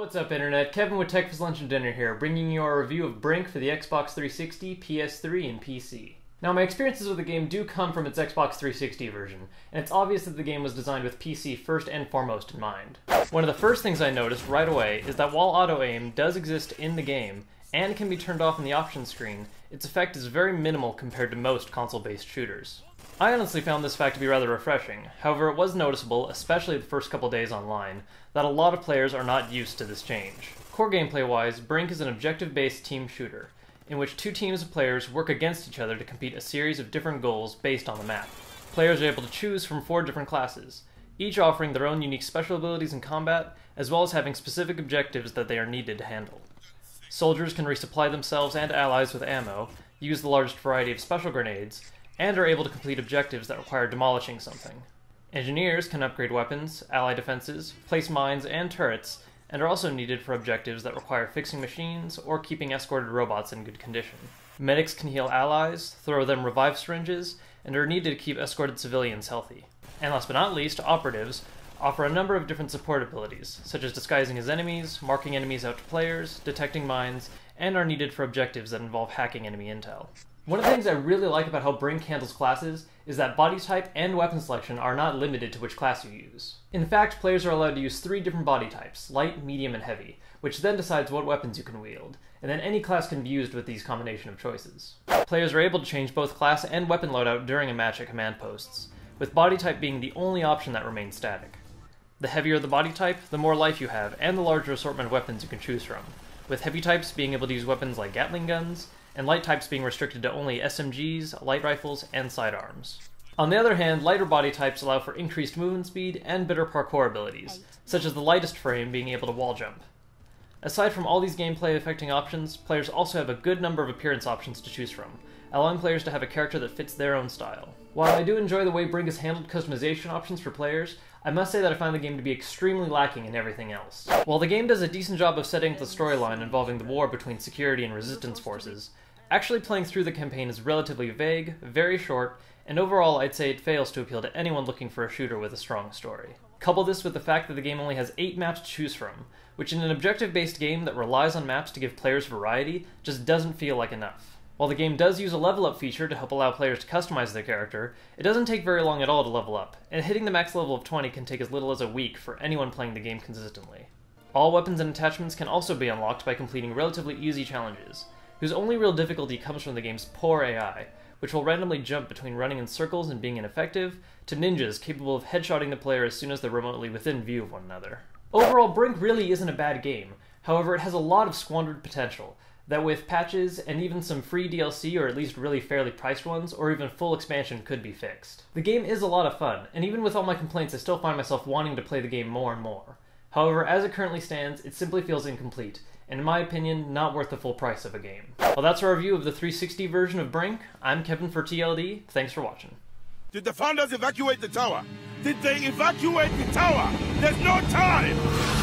What's up, Internet? Kevin with Tech for Lunch and Dinner here, bringing you our review of Brink for the Xbox 360, PS3, and PC. Now, my experiences with the game do come from its Xbox 360 version, and it's obvious that the game was designed with PC first and foremost in mind. One of the first things I noticed right away is that while auto-aim does exist in the game, and can be turned off in the options screen, its effect is very minimal compared to most console-based shooters. I honestly found this fact to be rather refreshing. However, it was noticeable, especially the first couple days online, that a lot of players are not used to this change. Core gameplay-wise, Brink is an objective-based team shooter, in which two teams of players work against each other to complete a series of different goals based on the map. Players are able to choose from 4 different classes, each offering their own unique special abilities in combat, as well as having specific objectives that they are needed to handle. Soldiers can resupply themselves and allies with ammo, use the largest variety of special grenades, and are able to complete objectives that require demolishing something. Engineers can upgrade weapons, ally defenses, place mines and turrets, and are also needed for objectives that require fixing machines or keeping escorted robots in good condition. Medics can heal allies, throw them revive syringes, and are needed to keep escorted civilians healthy. And last but not least, operatives offer a number of different support abilities, such as disguising as enemies, marking enemies out to players, detecting mines, and are needed for objectives that involve hacking enemy intel. One of the things I really like about how Brink handles classes is that body type and weapon selection are not limited to which class you use. In fact, players are allowed to use 3 different body types, light, medium, and heavy, which then decides what weapons you can wield, and then any class can be used with these combination of choices. Players are able to change both class and weapon loadout during a match at command posts, with body type being the only option that remains static. The heavier the body type, the more life you have, and the larger assortment of weapons you can choose from, with heavy types being able to use weapons like Gatling guns, and light types being restricted to only SMGs, light rifles, and sidearms. On the other hand, lighter body types allow for increased movement speed and better parkour abilities, such as the lightest frame being able to wall jump. Aside from all these gameplay affecting options, players also have a good number of appearance options to choose from, allowing players to have a character that fits their own style. While I do enjoy the way Brink has handled customization options for players, I must say that I find the game to be extremely lacking in everything else. While the game does a decent job of setting up the storyline involving the war between security and resistance forces, actually playing through the campaign is relatively vague, very short, and overall I'd say it fails to appeal to anyone looking for a shooter with a strong story. Couple this with the fact that the game only has 8 maps to choose from, which in an objective-based game that relies on maps to give players variety just doesn't feel like enough. While the game does use a level up feature to help allow players to customize their character, it doesn't take very long at all to level up, and hitting the max level of 20 can take as little as a week for anyone playing the game consistently. All weapons and attachments can also be unlocked by completing relatively easy challenges, whose only real difficulty comes from the game's poor AI, which will randomly jump between running in circles and being ineffective, to ninjas capable of headshotting the player as soon as they're remotely within view of one another. Overall, Brink really isn't a bad game, however it has a lot of squandered potential, that with patches and even some free DLC, or at least really fairly priced ones, or even full expansion could be fixed. The game is a lot of fun, and even with all my complaints I still find myself wanting to play the game more and more. However, as it currently stands, it simply feels incomplete, and in my opinion, not worth the full price of a game. Well, that's our review of the 360 version of Brink. I'm Kevin for TLD, thanks for watching. Did the founders evacuate the tower? Did they evacuate the tower? There's no time!